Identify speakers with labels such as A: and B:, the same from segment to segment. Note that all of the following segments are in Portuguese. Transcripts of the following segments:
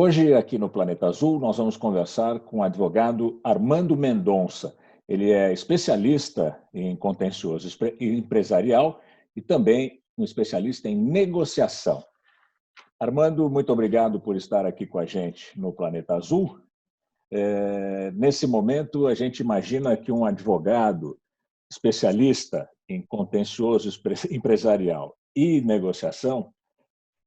A: Hoje, aqui no Planeta Azul, nós vamos conversar com o advogado Armando Mendonça. Ele é especialista em contencioso empresarial e também um especialista em negociação. Armando, muito obrigado por estar aqui com a gente no Planeta Azul. Nesse momento, a gente imagina que um advogado especialista em contencioso empresarial e negociação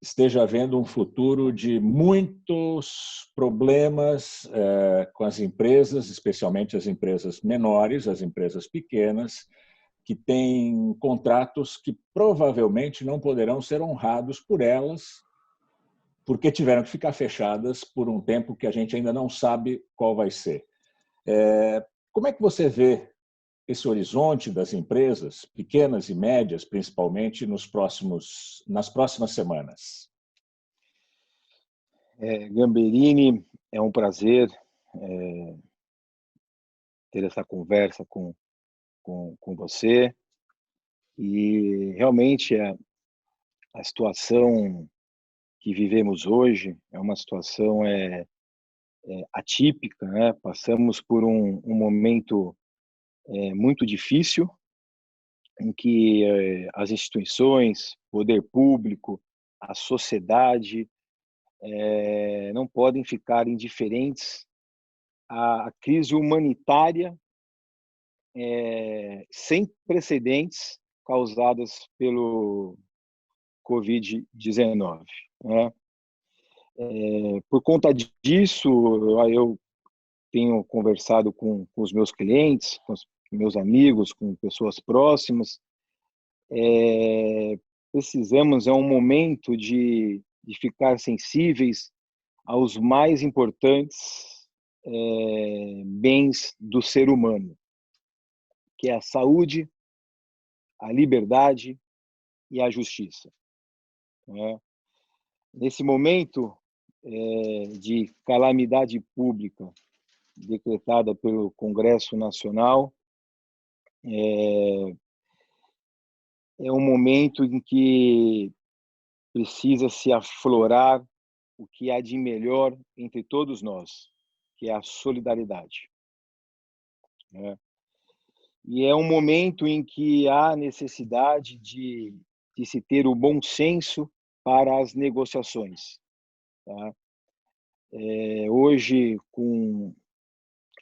A: esteja havendo um futuro de muitos problemas com as empresas, especialmente as empresas menores, as empresas pequenas, que têm contratos que provavelmente não poderão ser honrados por elas, porque tiveram que ficar fechadas por um tempo que a gente ainda não sabe qual vai ser. Como é que você vê esse horizonte das empresas, pequenas e médias, principalmente nas próximas semanas?
B: Gamberini, é um prazer ter essa conversa com você. E realmente a situação que vivemos hoje é uma situação atípica, né? Passamos por um momento muito difícil, em que as instituições, poder público, a sociedade não podem ficar indiferentes à crise humanitária sem precedentes causadas pelo Covid-19, né? Por conta disso, eu tenho conversado com os meus clientes, com os meus amigos, com pessoas próximas. Precisamos, é um momento de ficar sensíveis aos mais importantes bens do ser humano, que é a saúde, a liberdade e a justiça, né? Nesse momento de calamidade pública decretada pelo Congresso Nacional, é um momento em que precisa se aflorar o que há de melhor entre todos nós, que é a solidariedade, né? E é um momento em que há necessidade de se ter o bom senso para as negociações, tá? Hoje, com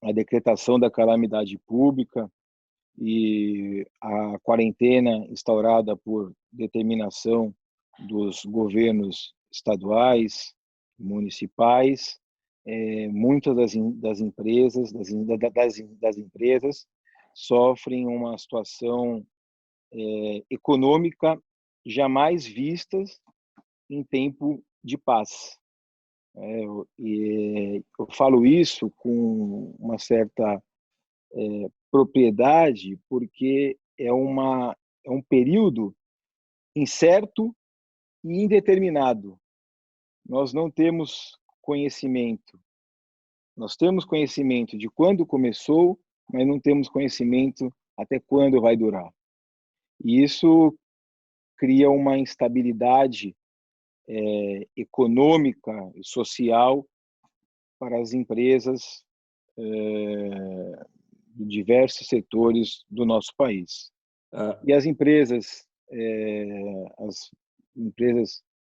B: a decretação da calamidade pública e a quarentena instaurada por determinação dos governos estaduais, municipais, muitas das empresas sofrem uma situação econômica jamais vista em tempo de paz. Eu falo isso com uma certa propriedade, porque é um período incerto e indeterminado. Nós não temos conhecimento. Nós temos conhecimento de quando começou, mas não temos conhecimento até quando vai durar. E isso cria uma instabilidade econômica e social para as empresas de diversos setores do nosso país. E as empresas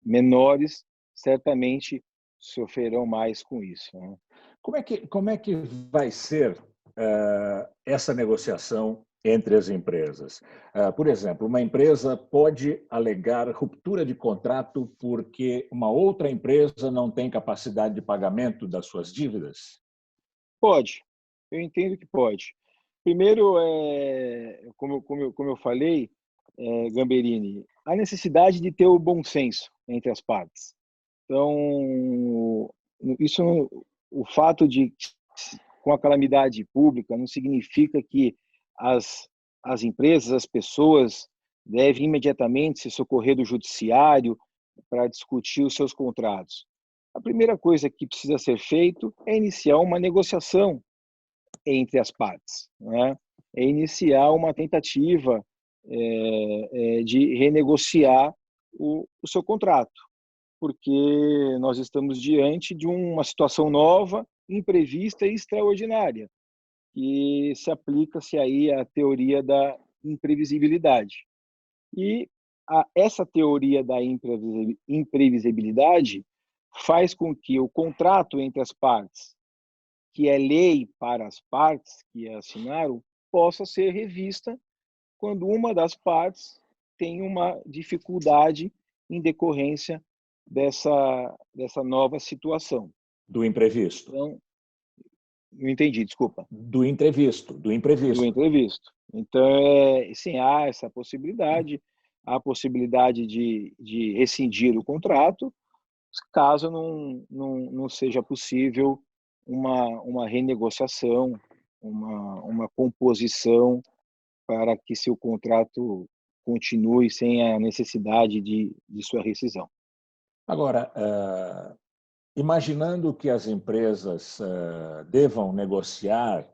B: menores certamente sofrerão mais com isso, né?
A: Como é que vai ser essa negociação entre as empresas? Por exemplo, uma empresa pode alegar ruptura de contrato porque uma outra empresa não tem capacidade de pagamento das suas dívidas?
B: Pode, eu entendo que pode. Primeiro, como eu falei, Gamberini, a necessidade de ter o bom senso entre as partes. Então, o fato de, com a calamidade pública, não significa que as empresas, as pessoas devem imediatamente se socorrer do judiciário para discutir os seus contratos. A primeira coisa que precisa ser feito é iniciar uma negociação entre as partes, né? É iniciar uma tentativa de renegociar o seu contrato. porque nós estamos diante de uma situação nova, imprevista e extraordinária, que se aplica-se aí à teoria da imprevisibilidade. E essa teoria da imprevisibilidade faz com que o contrato entre as partes, que é lei para as partes que assinaram, possa ser revista quando uma das partes tem uma dificuldade em decorrência dessa nova situação.
A: Do imprevisto.
B: Então, não entendi, desculpa.
A: Do imprevisto.
B: Do imprevisto. Então, sim, há essa possibilidade, há a possibilidade de rescindir o contrato, caso não seja possível uma renegociação, uma composição para que seu contrato continue sem a necessidade de sua rescisão.
A: Agora, imaginando que as empresas devam negociar,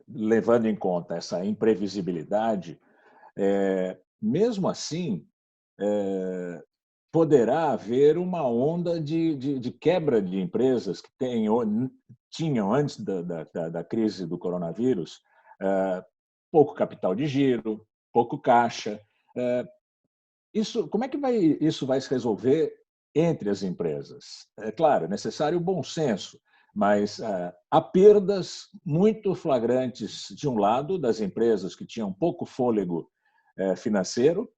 A: levando em conta essa imprevisibilidade, mesmo assim, poderá haver uma onda de quebra de empresas que tinham, antes da crise do coronavírus, pouco capital de giro, pouco caixa. Como é que isso vai se resolver entre as empresas? É claro, é necessário o bom senso, mas há perdas muito flagrantes, de um lado, das empresas que tinham pouco fôlego financeiro,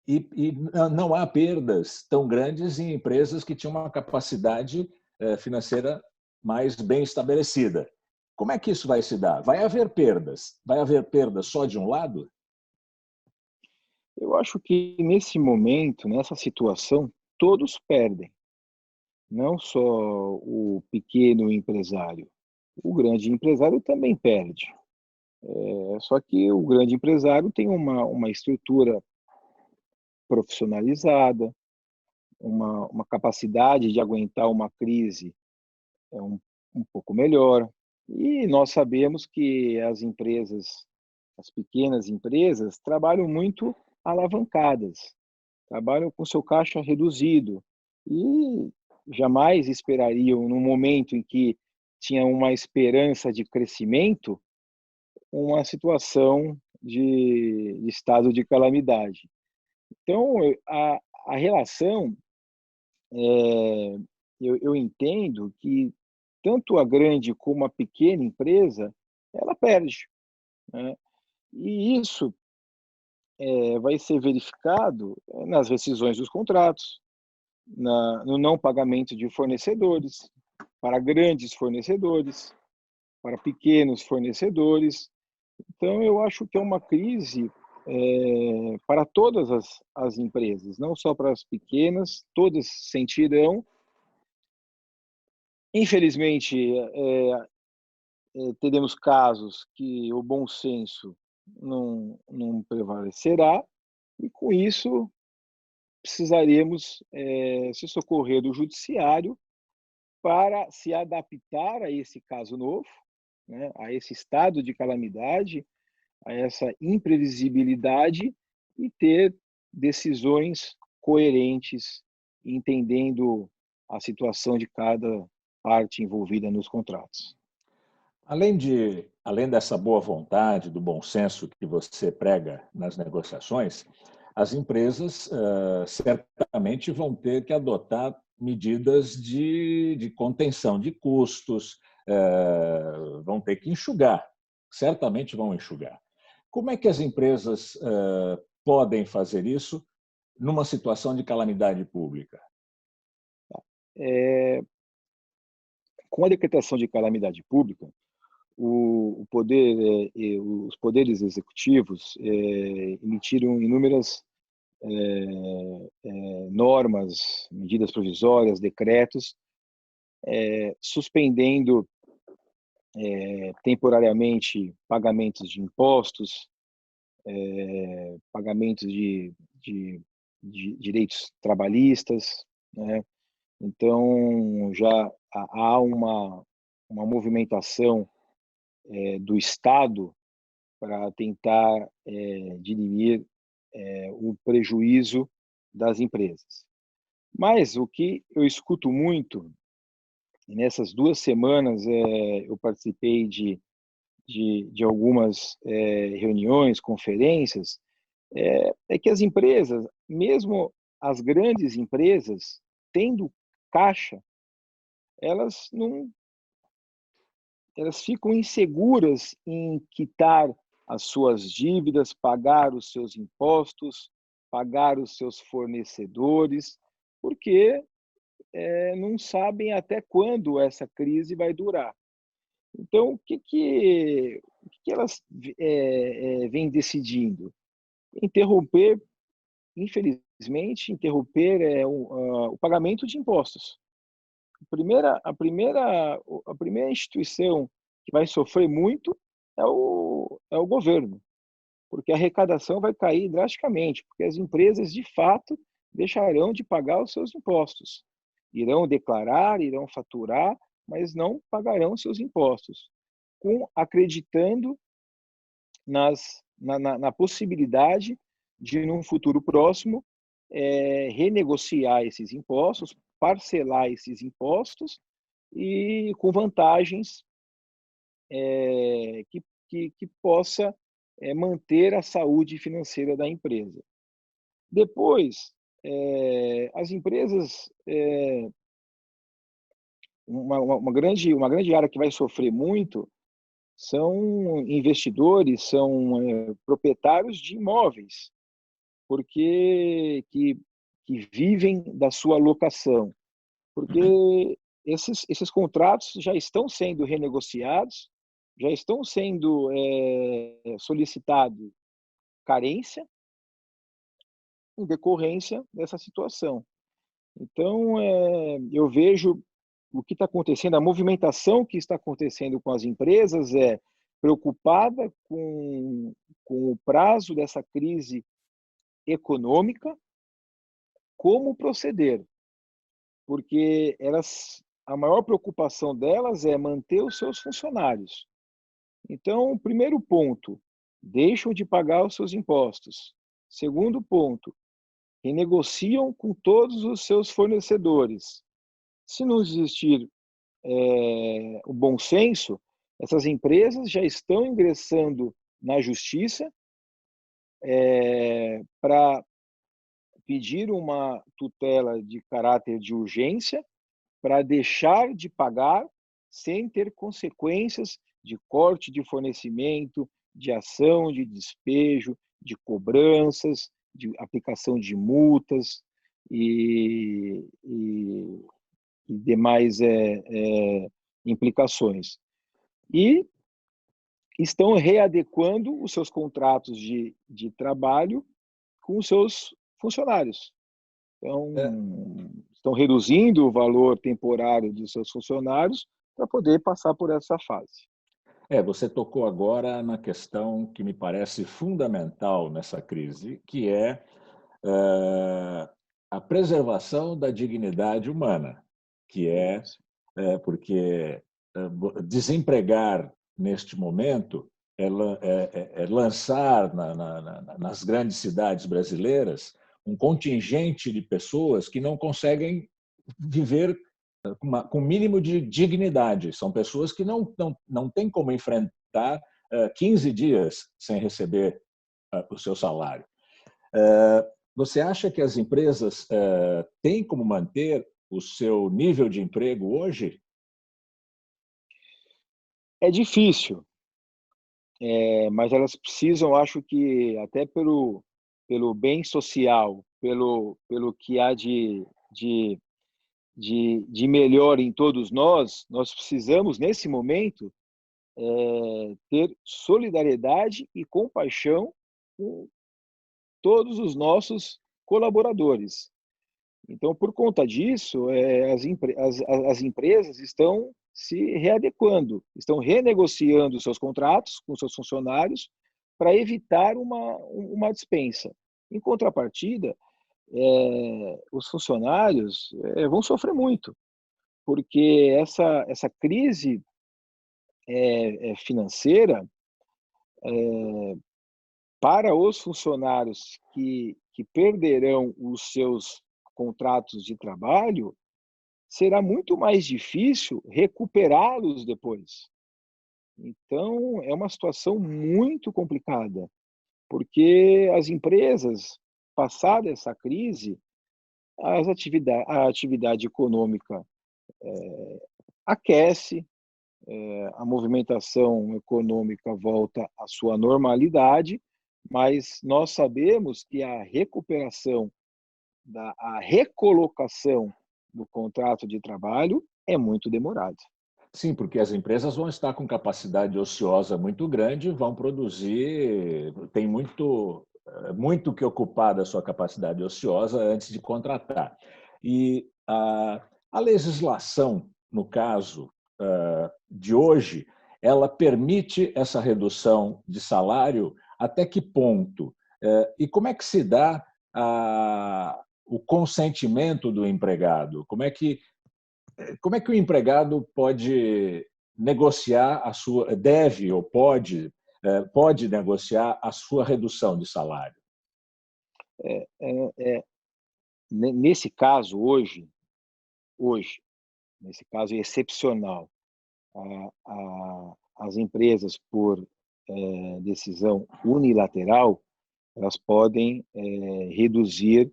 A: e não há perdas tão grandes em empresas que tinham uma capacidade financeira mais bem estabelecida. Como é que isso vai se dar? Vai haver perdas? Vai haver perdas só de um lado?
B: Eu acho que nesse momento, nessa situação, todos perdem, não só o pequeno empresário. O grande empresário também perde. Só que o grande empresário tem uma estrutura profissionalizada, uma capacidade de aguentar uma crise um pouco melhor. E nós sabemos que as pequenas empresas, trabalham muito alavancadas, trabalham com seu caixa reduzido e jamais esperariam, no momento em que tinham uma esperança de crescimento, uma situação de estado de calamidade. Então, a relação, é, eu entendo que tanto a grande como a pequena empresa, ela perde, né? E isso vai ser verificado nas rescisões dos contratos, no não pagamento de fornecedores, para grandes fornecedores, para pequenos fornecedores. Então, eu acho que é uma crise para todas as empresas, não só para as pequenas, todas sentirão. Infelizmente, teremos casos que o bom senso não prevalecerá, e com isso precisaremos se socorrer do judiciário para se adaptar a esse caso novo, né, a esse estado de calamidade, a essa imprevisibilidade, e ter decisões coerentes, entendendo a situação de cada parte envolvida nos contratos.
A: Além dessa boa vontade, do bom senso que você prega nas negociações, as empresas certamente vão ter que adotar medidas de contenção de custos, vão ter que enxugar, certamente vão enxugar. Como é que as empresas podem fazer isso numa situação de calamidade pública?
B: Com a decretação de calamidade pública, os poderes executivos emitiram inúmeras normas, medidas provisórias, decretos, suspendendo temporariamente pagamentos de impostos, pagamentos de direitos trabalhistas, né? Então, já há uma movimentação do Estado para tentar dirimir o prejuízo das empresas. Mas o que eu escuto muito, e nessas 2 semanas eu participei de algumas reuniões, conferências, é que as empresas, mesmo as grandes empresas, tendo caixa, elas não, elas ficam inseguras em quitar as suas dívidas, pagar os seus impostos, pagar os seus fornecedores, porque não sabem até quando essa crise vai durar. Então, o que elas vêm decidindo? Interromper, infelizmente, o pagamento de impostos. A primeira instituição que vai sofrer muito é o governo, porque a arrecadação vai cair drasticamente, porque as empresas, de fato, deixarão de pagar os seus impostos. Irão declarar, irão faturar, mas não pagarão seus impostos, acreditando na possibilidade de, num futuro próximo, renegociar esses impostos, parcelar esses impostos e com vantagens que possa manter a saúde financeira da empresa. Depois, as empresas, uma grande área que vai sofrer muito são investidores, são proprietários de imóveis, porque que vivem da sua locação, porque esses contratos já estão sendo renegociados, já estão sendo solicitado carência em decorrência dessa situação. Então, eu vejo o que está acontecendo, a movimentação que está acontecendo com as empresas preocupada com o prazo dessa crise econômica, como proceder, porque a maior preocupação delas é manter os seus funcionários. Então, primeiro ponto, deixam de pagar os seus impostos. Segundo ponto, renegociam com todos os seus fornecedores. Se não existir o bom senso, essas empresas já estão ingressando na justiça para pedir uma tutela de caráter de urgência para deixar de pagar sem ter consequências de corte de fornecimento, de ação de despejo, de cobranças, de aplicação de multas e demais implicações. E estão readequando os seus contratos de trabalho com os seus funcionários. Então, estão reduzindo o valor temporário dos seus funcionários para poder passar por essa fase.
A: Você tocou agora na questão que me parece fundamental nessa crise, que é a preservação da dignidade humana, que porque desempregar neste momento é lançar nas grandes cidades brasileiras um contingente de pessoas que não conseguem viver com o mínimo de dignidade. São pessoas que não têm como enfrentar 15 dias sem receber o seu salário. Você acha que as empresas têm como manter o seu nível de emprego hoje?
B: É difícil, mas elas precisam, acho que até pelo bem social, pelo que há de melhor em todos nós precisamos, nesse momento, ter solidariedade e compaixão com todos os nossos colaboradores. Então, por conta disso, as empresas estão se readequando, estão renegociando seus contratos com seus funcionários para evitar uma dispensa. Em contrapartida, os funcionários vão sofrer muito, porque essa crise financeira, para os funcionários que que perderão os seus contratos de trabalho, será muito mais difícil recuperá-los depois. Então, é uma situação muito complicada, porque as empresas, passada essa crise, a atividade econômica aquece, a movimentação econômica volta à sua normalidade, mas nós sabemos que a recuperação, a recolocação do contrato de trabalho é muito demorada.
A: Sim, porque as empresas vão estar com capacidade ociosa muito grande, vão produzir, tem muito que ocupar da sua capacidade ociosa antes de contratar. E a legislação, no caso de hoje, ela permite essa redução de salário até que ponto? E como é que se dá o consentimento do empregado? Como é que o empregado pode negociar a sua, deve ou pode negociar a sua redução de salário?
B: É, Nesse caso, hoje, nesse caso excepcional, as empresas, por decisão unilateral, elas podem reduzir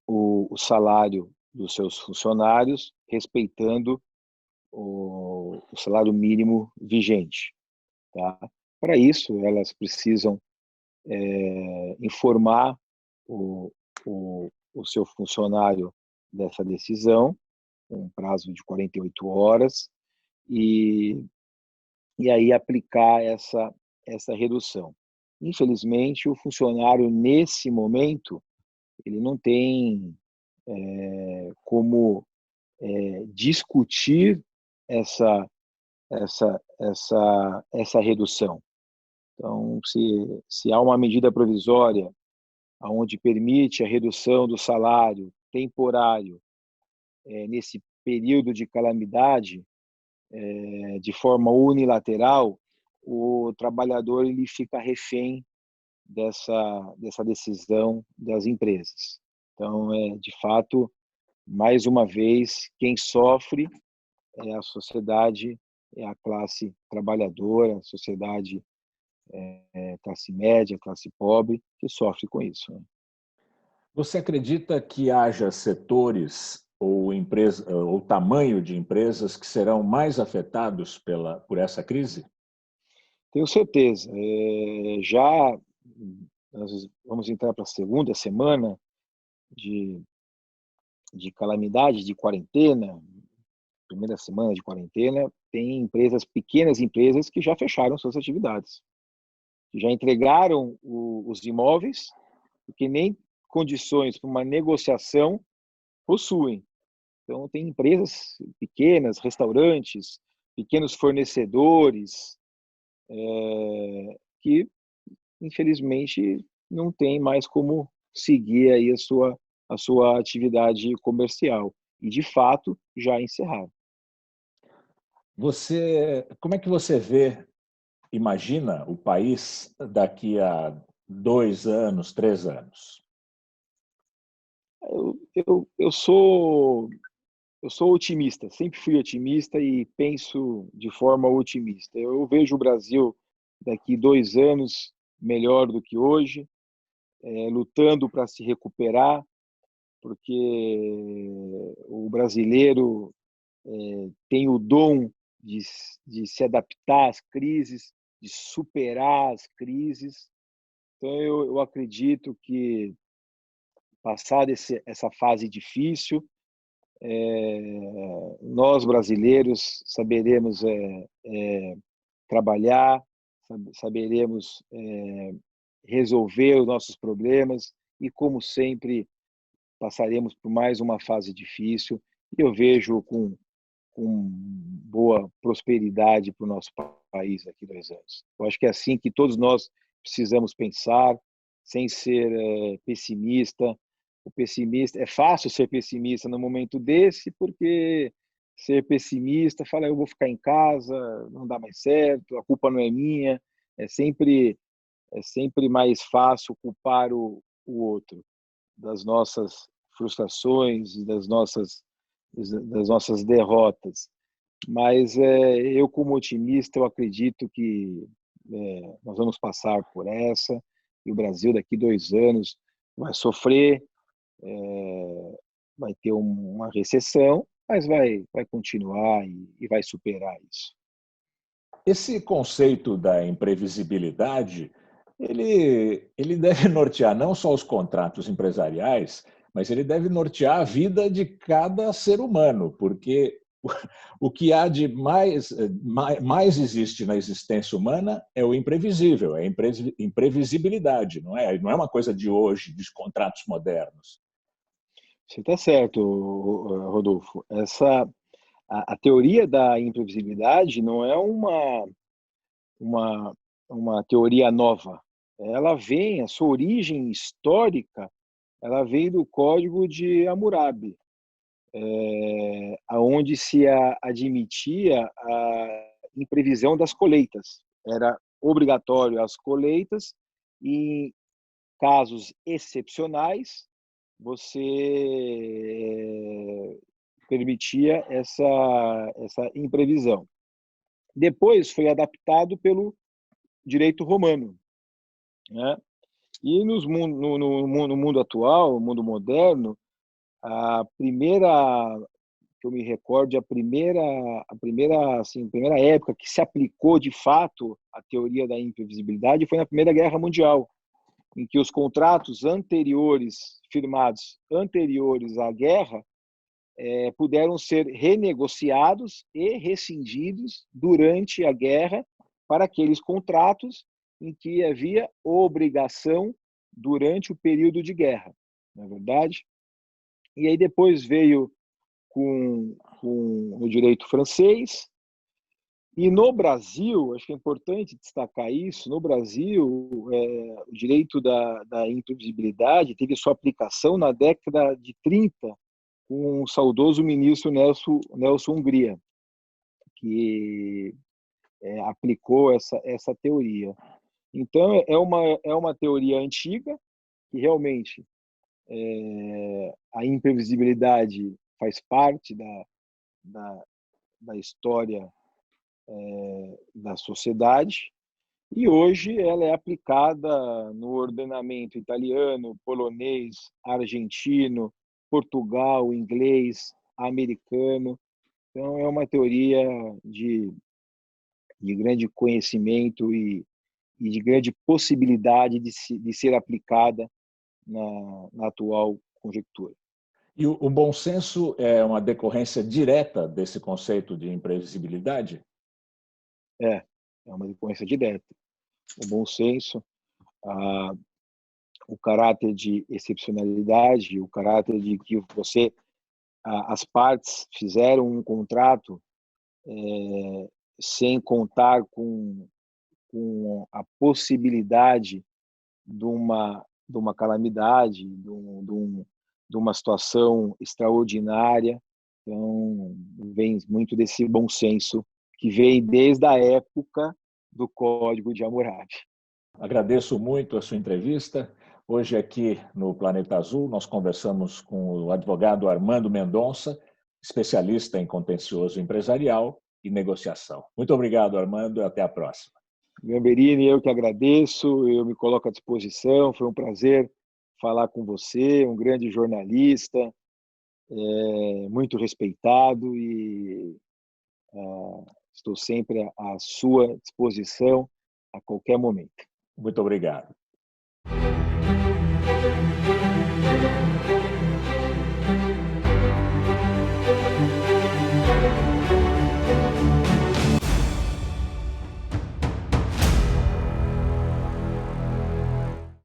B: o salário dos seus funcionários, respeitando o salário mínimo vigente. Tá? Para isso, elas precisam informar o seu funcionário dessa decisão, com um prazo de 48 horas, e aí aplicar essa redução. Infelizmente, o funcionário, nesse momento, ele não tem como discutir essa redução. Então, se há uma medida provisória onde permite a redução do salário temporário nesse período de calamidade, de forma unilateral, o trabalhador ele fica refém dessa decisão das empresas. Então, de fato, mais uma vez, quem sofre é a sociedade, é a classe trabalhadora, a sociedade classe média, classe pobre, que sofre com isso. Né?
A: Você acredita que haja setores ou tamanho de empresas que serão mais afetados por essa crise?
B: Tenho certeza. Já nós vamos entrar para a segunda semana de calamidade, de quarentena, primeira semana de quarentena, tem pequenas empresas que já fecharam suas atividades, que já entregaram os imóveis, porque nem condições para uma negociação possuem. Então, tem empresas pequenas, restaurantes, pequenos fornecedores, que, infelizmente, não tem mais como seguir aí a sua atividade comercial. E, de fato, já encerraram.
A: Como é que você imagina o país daqui a 2 anos, 3 anos?
B: Eu sou otimista, sempre fui otimista e penso de forma otimista. Eu vejo o Brasil daqui 2 anos melhor do que hoje, lutando para se recuperar, porque o brasileiro tem o dom de se adaptar às crises, de superar as crises. Então, eu acredito que, passada essa fase difícil, nós brasileiros saberemos trabalhar, saberemos resolver os nossos problemas e, como sempre, passaremos por mais uma fase difícil. E eu vejo com boa prosperidade para o nosso país daqui a 2 anos. Eu acho que é assim que todos nós precisamos pensar, sem ser pessimista. O pessimista, é fácil ser pessimista no momento desse, porque ser pessimista fala, eu vou ficar em casa, não dá mais certo, a culpa não é minha. É sempre mais fácil culpar o outro, das nossas frustrações, das nossas derrotas. Mas eu, como otimista, eu acredito que nós vamos passar por essa, e o Brasil, daqui 2 anos, vai sofrer, vai ter uma recessão, mas vai continuar e vai superar isso.
A: Esse conceito da imprevisibilidade, ele deve nortear não só os contratos empresariais, mas ele deve nortear a vida de cada ser humano, porque o que há de mais existe na existência humana é o imprevisível, é a imprevisibilidade, não é? Não é uma coisa de hoje, dos contratos modernos.
B: Você está certo, Rodolfo. A teoria da imprevisibilidade não é uma, uma teoria nova. Ela vem, a sua origem histórica, ela vem do Código de Hammurabi, aonde se admitia a imprevisão das colheitas. Era obrigatório as colheitas e, em casos excepcionais, você permitia essa imprevisão. Depois foi adaptado pelo direito romano, né? E no mundo atual, no mundo moderno, a primeira que eu me recordo, a primeira época que se aplicou de fato a teoria da imprevisibilidade foi na Primeira Guerra Mundial, em que os contratos anteriores, firmados anteriores à guerra, puderam ser renegociados e rescindidos durante a guerra para aqueles contratos em que havia obrigação durante o período de guerra, não é verdade? E aí depois veio com o direito francês, e no Brasil, acho que é importante destacar isso, no Brasil, o direito da imprevisibilidade teve sua aplicação na década de 30, com o saudoso ministro Nelson Hungria, que aplicou essa teoria. Então, é uma teoria antiga, que realmente a imprevisibilidade faz parte da história da sociedade, e hoje ela é aplicada no ordenamento italiano, polonês, argentino, Portugal, inglês, americano. Então, é uma teoria de grande conhecimento e de grande possibilidade de ser aplicada na atual conjectura.
A: E o bom senso é uma decorrência direta desse conceito de imprevisibilidade?
B: É uma decorrência direta. O bom senso, o caráter de excepcionalidade, o caráter de que as partes fizeram um contrato sem contar com a possibilidade de uma calamidade, de uma situação extraordinária. Então, vem muito desse bom senso que vem desde a época do Código de Hammurabi.
A: Agradeço muito a sua entrevista. Hoje aqui no Planeta Azul nós conversamos com o advogado Armando Mendonça, especialista em contencioso empresarial e negociação. Muito obrigado, Armando, e até a próxima.
B: Gamberini, eu que agradeço, eu me coloco à disposição, foi um prazer falar com você, um grande jornalista, muito respeitado, e estou sempre à sua disposição a qualquer momento.
A: Muito obrigado.